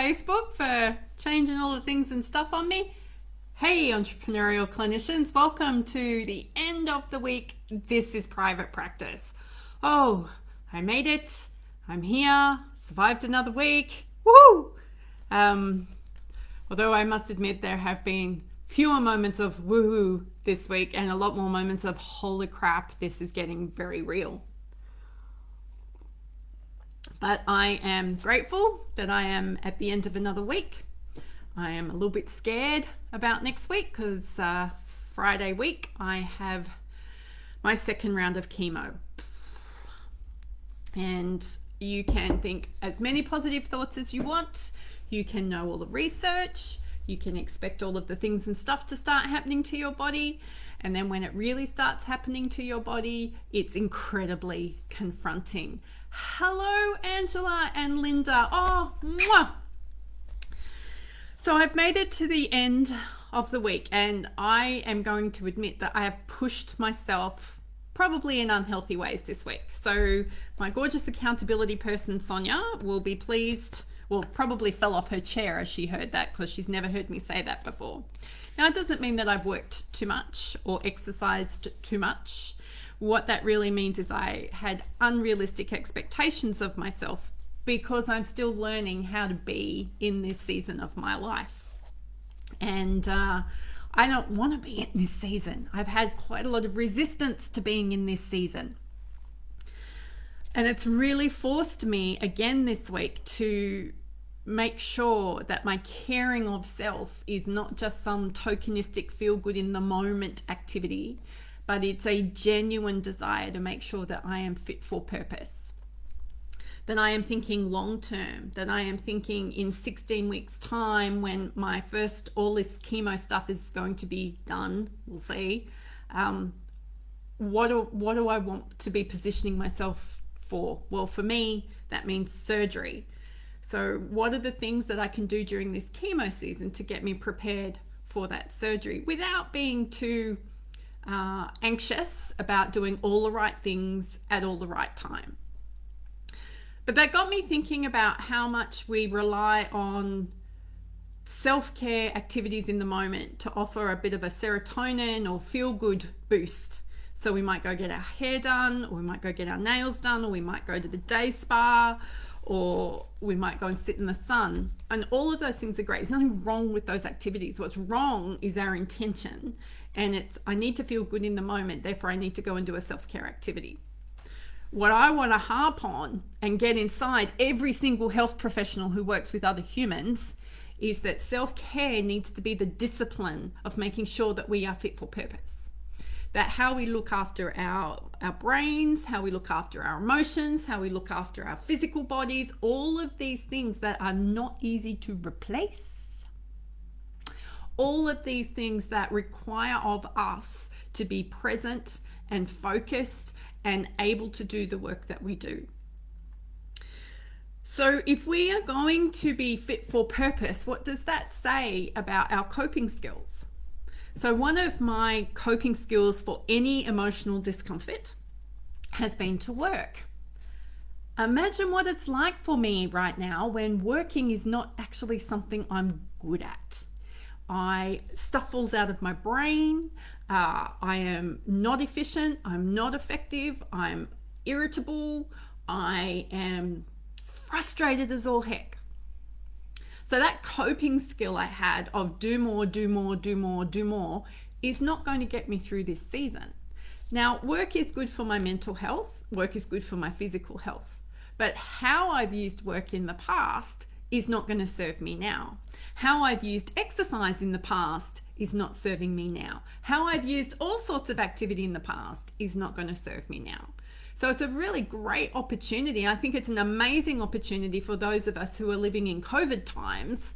Facebook for changing all the things and stuff on me. Hey, entrepreneurial clinicians, welcome to the end of the week. This is private practice. Oh, I made it. I'm here. Survived another week. Woo! Although I must admit there have been fewer moments of woohoo this week and a lot more moments of holy crap, this is getting very real. But I am grateful that I am at the end of another week. I am a little bit scared about next week because Friday week I have my second round of chemo. And you can think as many positive thoughts as you want. You can know all the research. You can expect all of the things and stuff to start happening to your body. And then when it really starts happening to your body, it's incredibly confronting. Hello, Angela and Linda. Oh, mwah. So I've made it to the end of the week, and I am going to admit that I have pushed myself probably in unhealthy ways this week. So my gorgeous accountability person, Sonia, will be pleased. Well, probably fell off her chair as she heard that because she's never heard me say that before. Now, it doesn't mean that I've worked too much or exercised too much. What that really means is I had unrealistic expectations of myself because I'm still learning how to be in this season of my life. And I don't want to be in this season. I've had quite a lot of resistance to being in this season. And it's really forced me again this week to make sure that my caring of self is not just some tokenistic feel good in the moment activity, but it's a genuine desire to make sure that I am fit for purpose, that I am thinking long term, that I am thinking in 16 weeks time when my first all this chemo stuff is going to be done, we'll see, what do I want to be positioning myself for? Well, for me, that means surgery. So what are the things that I can do during this chemo season to get me prepared for that surgery without being too anxious about doing all the right things at all the right time? But that got me thinking about how much we rely on self-care activities in the moment to offer a bit of a serotonin or feel-good boost. So we might go get our hair done, or we might go get our nails done, or we might go to the day spa, or we might go and sit in the sun. And all of those things are great. There's nothing wrong with those activities. What's wrong is our intention. And it's, I need to feel good in the moment, therefore I need to go and do a self-care activity. What I want to harp on and get inside every single health professional who works with other humans is that self-care needs to be the discipline of making sure that we are fit for purpose. That how we look after our brains, how we look after our emotions, how we look after our physical bodies, all of these things that are not easy to replace. All of these things that require of us to be present and focused and able to do the work that we do. So if we are going to be fit for purpose, what does that say about our coping skills? So one of my coping skills for any emotional discomfort has been to work. Imagine what it's like for me right now when working is not actually something I'm good at. Stuff falls out of my brain. I am not efficient. I'm not effective. I'm irritable. I am frustrated as all heck. So that coping skill I had of do more, do more, do more, do more is not going to get me through this season. Now, work is good for my mental health. Work is good for my physical health. But how I've used work in the past is not going to serve me now. How I've used exercise in the past is not serving me now. How I've used all sorts of activity in the past is not going to serve me now. So it's a really great opportunity. I think it's an amazing opportunity for those of us who are living in COVID times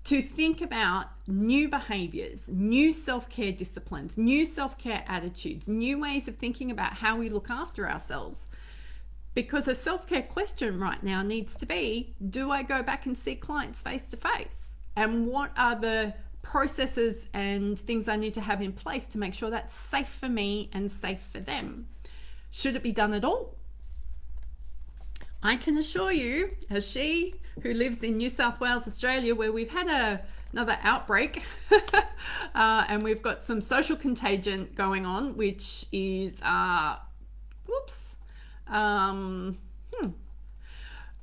to think about new behaviors, new self-care disciplines, new self-care attitudes, new ways of thinking about how we look after ourselves. Because a self-care question right now needs to be, do I go back and see clients face to face? And what are the processes and things I need to have in place to make sure that's safe for me and safe for them? Should it be done at all? I can assure you, as she who lives in New South Wales, Australia, where we've had another outbreak and we've got some social contagion going on, which is, whoops.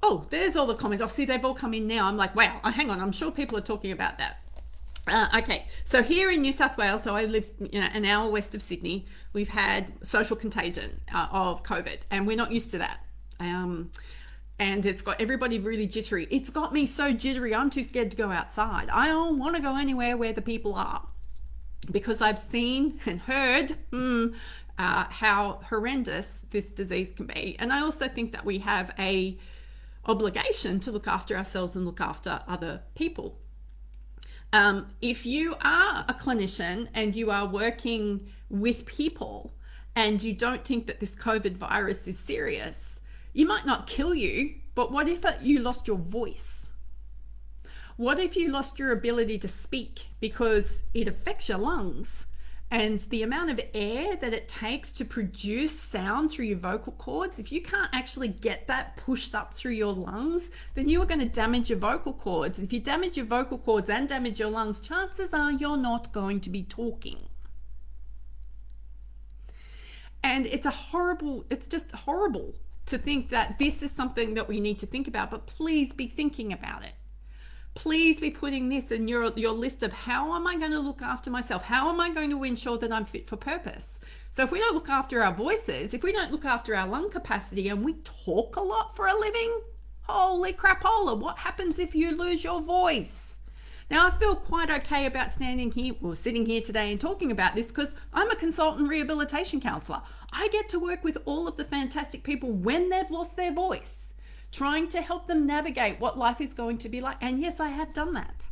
Oh, there's all the comments. Obviously, they've all come in now. I'm like, wow, hang on. I'm sure people are talking about that. Okay, so here in New South Wales, so I live an hour west of Sydney, we've had social contagion of COVID, and we're not used to that. And it's got everybody really jittery. It's got me so jittery, I'm too scared to go outside. I don't want to go anywhere where the people are, because I've seen and heard how horrendous this disease can be. And I also think that we have a obligation to look after ourselves and look after other people. If you are a clinician and you are working with people and you don't think that this COVID virus is serious, you might not kill you, but what if you lost your voice? What if you lost your ability to speak because it affects your lungs? And the amount of air that it takes to produce sound through your vocal cords, if you can't actually get that pushed up through your lungs, then you are going to damage your vocal cords. If you damage your vocal cords and damage your lungs, chances are you're not going to be talking. And it's just horrible to think that this is something that we need to think about, but please be thinking about it. Please be putting this in your list of how am I going to look after myself? How am I going to ensure that I'm fit for purpose? So if we don't look after our voices, if we don't look after our lung capacity and we talk a lot for a living, holy crapola, what happens if you lose your voice? Now, I feel quite okay about sitting here today and talking about this because I'm a consultant rehabilitation counsellor. I get to work with all of the fantastic people when they've lost their voice, trying to help them navigate what life is going to be like. And yes, I have done that.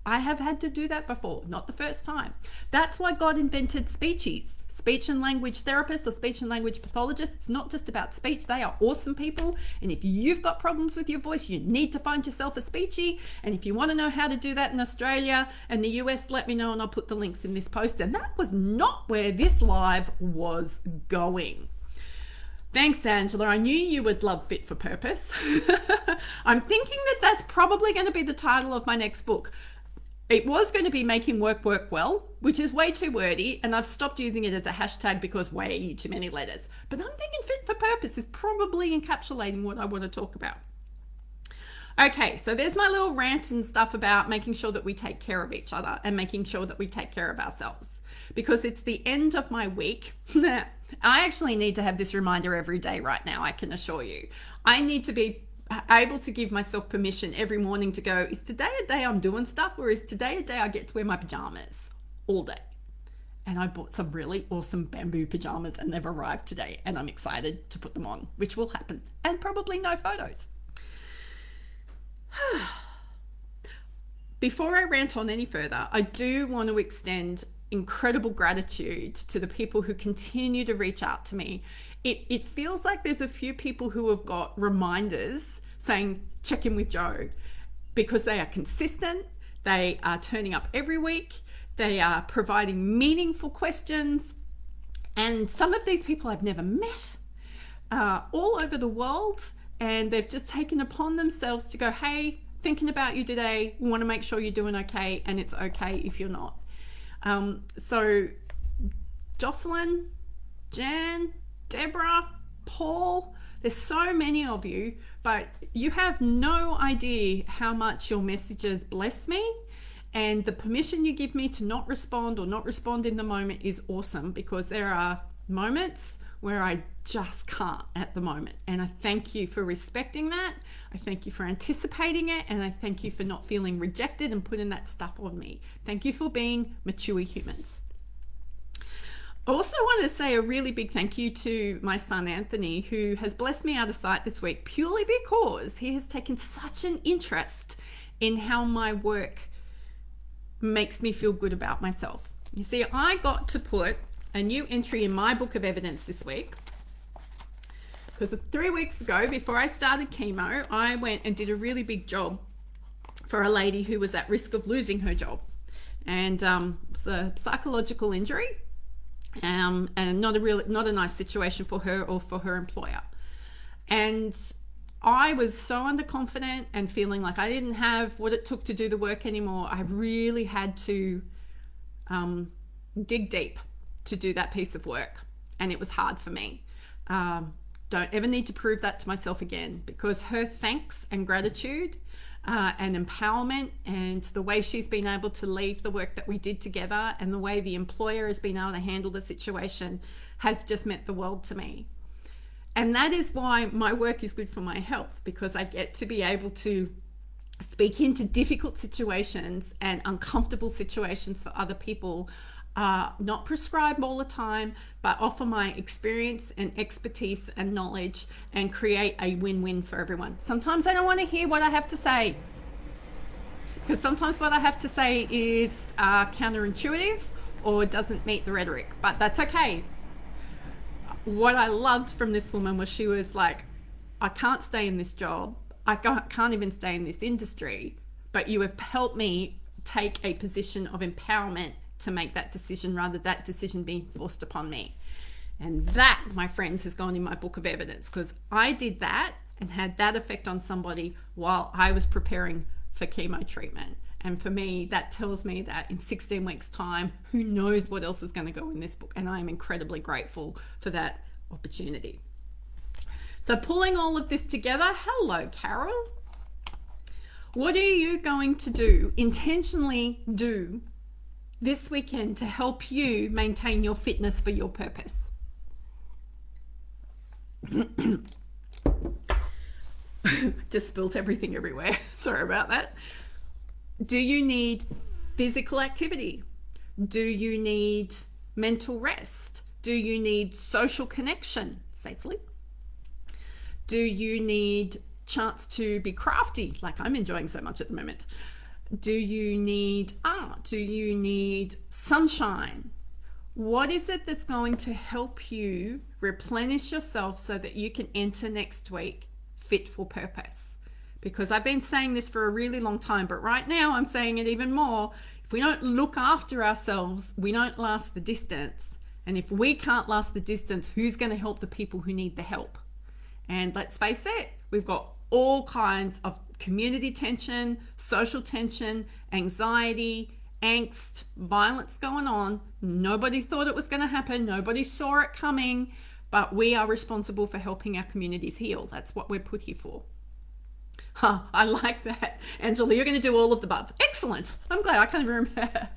I have had to do that before, not the first time. That's why God invented speechies, speech and language therapists or speech and language pathologists. It's not just about speech. They are awesome people. And if you've got problems with your voice, you need to find yourself a speechy. And if you want to know how to do that in Australia and the US, let me know and I'll put the links in this post. And that was not where this live was going. Thanks, Angela. I knew you would love Fit for Purpose. I'm thinking that that's probably going to be the title of my next book. It was going to be Making Work Work Well, which is way too wordy, and I've stopped using it as a hashtag because way too many letters. But I'm thinking Fit for Purpose is probably encapsulating what I want to talk about. Okay, so there's my little rant and stuff about making sure that we take care of each other and making sure that we take care of ourselves. Because it's the end of my week. I actually need to have this reminder every day right now, I can assure you. I need to be able to give myself permission every morning to go, is today a day I'm doing stuff, or is today a day I get to wear my pajamas all day? And I bought some really awesome bamboo pajamas and they've arrived today and I'm excited to put them on, which will happen, and probably no photos. Before I rant on any further, I do want to extend incredible gratitude to the people who continue to reach out to me. It feels like there's a few people who have got reminders saying, check in with Jo, because they are consistent, they are turning up every week, they are providing meaningful questions, and some of these people I've never met all over the world, and they've just taken upon themselves to go, hey, thinking about you today, we want to make sure you're doing okay, and it's okay if you're not. So Jocelyn, Jan, Deborah, Paul, there's so many of you, but you have no idea how much your messages bless me, and the permission you give me to not respond or not respond in the moment is awesome, because there are moments where I just can't at the moment, and I thank you for respecting that. I thank you for anticipating it, and I thank you for not feeling rejected and putting that stuff on me. Thank you for being mature humans. I also want to say a really big thank you to my son Anthony, who has blessed me out of sight this week purely because he has taken such an interest in how my work makes me feel good about myself. You see, I got to put a new entry in my book of evidence this week because 3 weeks ago, before I started chemo, I went and did a really big job for a lady who was at risk of losing her job, and it's a psychological injury, and not a nice situation for her or for her employer. And I was so underconfident and feeling like I didn't have what it took to do the work anymore. I really had to dig deep to do that piece of work, and it was hard for me. Don't ever need to prove that to myself again, because her thanks and gratitude and empowerment, and the way she's been able to leave the work that we did together, and the way the employer has been able to handle the situation, has just meant the world to me. And that is why my work is good for my health, because I get to be able to speak into difficult situations and uncomfortable situations for other people, not prescribe all the time, but offer my experience and expertise and knowledge and create a win-win for everyone. Sometimes I don't want to hear what I have to say, because sometimes what I have to say is counterintuitive or doesn't meet the rhetoric, but that's okay. What I loved from this woman was she was like, I can't stay in this job. I can't even stay in this industry, but you have helped me take a position of empowerment to make that decision, rather that decision being forced upon me. And that, my friends, has gone in my book of evidence, because I did that and had that effect on somebody while I was preparing for chemo treatment. And for me, that tells me that in 16 weeks' time, who knows what else is going to go in this book. And I am incredibly grateful for that opportunity. So pulling all of this together, hello, Carol. What are you going to do, intentionally do, this weekend to help you maintain your fitness for your purpose? Just spilt everything everywhere. Sorry about that. Do you need physical activity? Do you need mental rest? Do you need social connection safely? Do you need chance to be crafty, like I'm enjoying so much at the moment? Do you need art? Do you need sunshine? What is it that's going to help you replenish yourself so that you can enter next week fit for purpose? Because I've been saying this for a really long time, but right now I'm saying it even more. If we don't look after ourselves, we don't last the distance. And if we can't last the distance, who's going to help the people who need the help? And let's face it, we've got all kinds of community tension, social tension, anxiety, angst, violence going on. Nobody thought it was going to happen. Nobody saw it coming, but we are responsible for helping our communities heal. That's what we're put here for. I like that. Angela, you're going to do all of the above. Excellent. I'm glad. I can't even remember.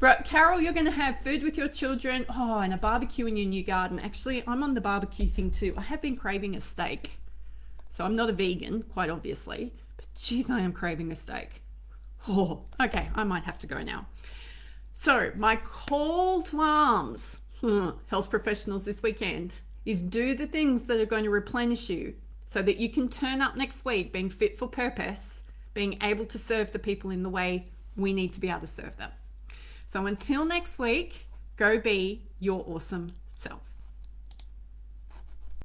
But Carol, you're going to have food with your children. Oh, and a barbecue in your new garden. Actually, I'm on the barbecue thing too. I have been craving a steak. So I'm not a vegan, quite obviously. But geez, I am craving a steak. Oh, okay. I might have to go now. So my call to arms, health professionals this weekend, is do the things that are going to replenish you, so that you can turn up next week being fit for purpose, being able to serve the people in the way we need to be able to serve them. So until next week, go be your awesome self.